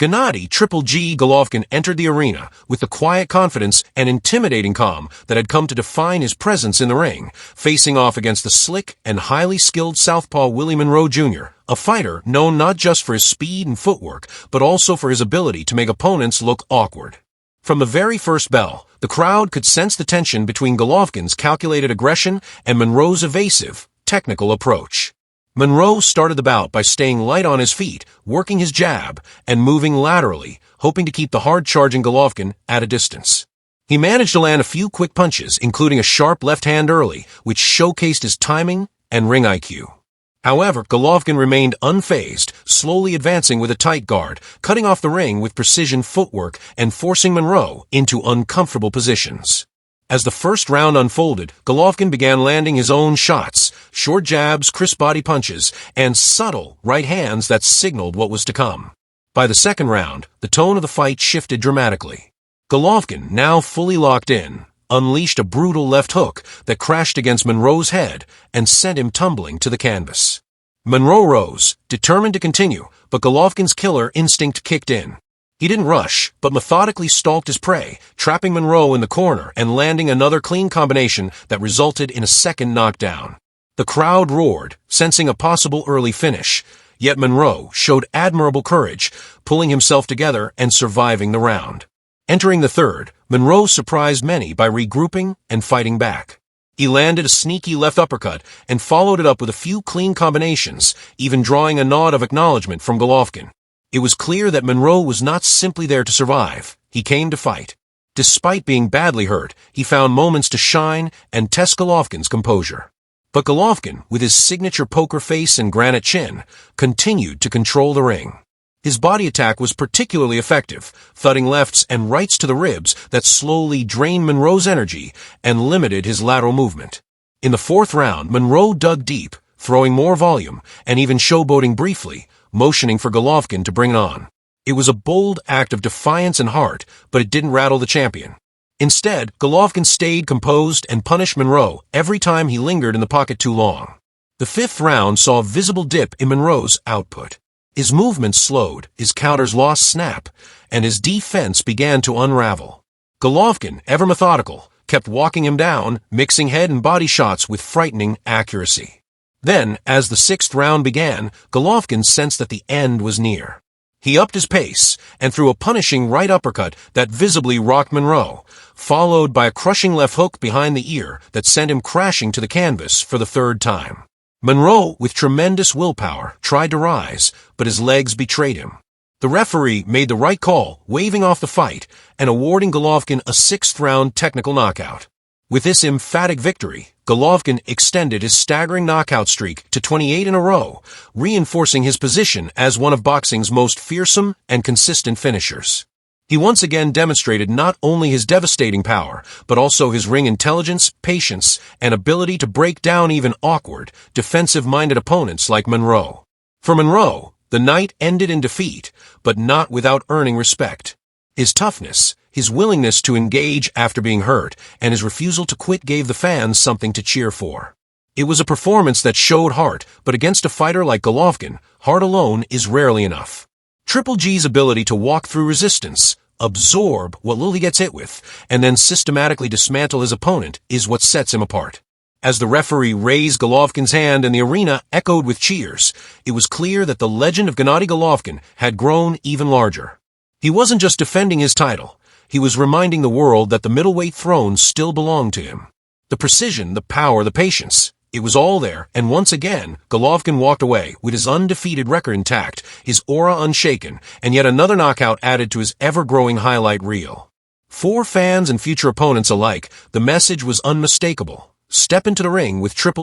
Gennady "Triple G" Golovkin entered the arena with the quiet confidence and intimidating calm that had come to define his presence in the ring, facing off against the slick and highly skilled southpaw Willie Monroe Jr., a fighter known not just for his speed and footwork, but also for his ability to make opponents look awkward. From the very first bell, the crowd could sense the tension between Golovkin's calculated aggression and Monroe's evasive, technical approach. Monroe started the bout by staying light on his feet, working his jab, and moving laterally, hoping to keep the hard-charging Golovkin at a distance. He managed to land a few quick punches, including a sharp left hand early, which showcased his timing and ring IQ. However, Golovkin remained unfazed, slowly advancing with a tight guard, cutting off the ring with precision footwork and forcing Monroe into uncomfortable positions. As the first round unfolded, Golovkin began landing his own shots, short jabs, crisp body punches, and subtle right hands that signaled what was to come. By the second round, the tone of the fight shifted dramatically. Golovkin, now fully locked in, unleashed a brutal left hook that crashed against Monroe's head and sent him tumbling to the canvas. Monroe rose, determined to continue, but Golovkin's killer instinct kicked in. He didn't rush, but methodically stalked his prey, trapping Monroe in the corner and landing another clean combination that resulted in a second knockdown. The crowd roared, sensing a possible early finish, yet Monroe showed admirable courage, pulling himself together and surviving the round. Entering the third, Monroe surprised many by regrouping and fighting back. He landed a sneaky left uppercut and followed it up with a few clean combinations, even drawing a nod of acknowledgement from Golovkin. It was clear that Monroe was not simply there to survive. He came to fight. Despite being badly hurt, he found moments to shine and test Golovkin's composure. But Golovkin, with his signature poker face and granite chin, continued to control the ring. His body attack was particularly effective, thudding lefts and rights to the ribs that slowly drained Monroe's energy and limited his lateral movement. In the fourth round, Monroe dug deep, throwing more volume and even showboating briefly, motioning for Golovkin to bring it on. It was a bold act of defiance and heart, but it didn't rattle the champion. Instead, Golovkin stayed composed and punished Monroe every time he lingered in the pocket too long. The fifth round saw a visible dip in Monroe's output. His movements slowed, his counters lost snap, and his defense began to unravel. Golovkin, ever methodical, kept walking him down, mixing head and body shots with frightening accuracy. Then, as the sixth round began, Golovkin sensed that the end was near. He upped his pace and threw a punishing right uppercut that visibly rocked Monroe, followed by a crushing left hook behind the ear that sent him crashing to the canvas for the third time. Monroe, with tremendous willpower, tried to rise, but his legs betrayed him. The referee made the right call, waving off the fight and awarding Golovkin a sixth-round technical knockout. With this emphatic victory, Golovkin extended his staggering knockout streak to 28 in a row, reinforcing his position as one of boxing's most fearsome and consistent finishers. He once again demonstrated not only his devastating power, but also his ring intelligence, patience, and ability to break down even awkward, defensive-minded opponents like Monroe. For Monroe, the night ended in defeat, but not without earning respect. His toughness, his willingness to engage after being hurt, and his refusal to quit gave the fans something to cheer for. It was a performance that showed heart, but against a fighter like Golovkin, heart alone is rarely enough. Triple G's ability to walk through resistance, absorb what little he gets hit with, and then systematically dismantle his opponent is what sets him apart. As the referee raised Golovkin's hand and the arena echoed with cheers, it was clear that the legend of Gennady Golovkin had grown even larger. He wasn't just defending his title. He was reminding the world that the middleweight throne still belonged to him. The precision, the power, the patience, it was all there, and once again, Golovkin walked away with his undefeated record intact, his aura unshaken, and yet another knockout added to his ever-growing highlight reel. For fans and future opponents alike, the message was unmistakable. Step into the ring with Triple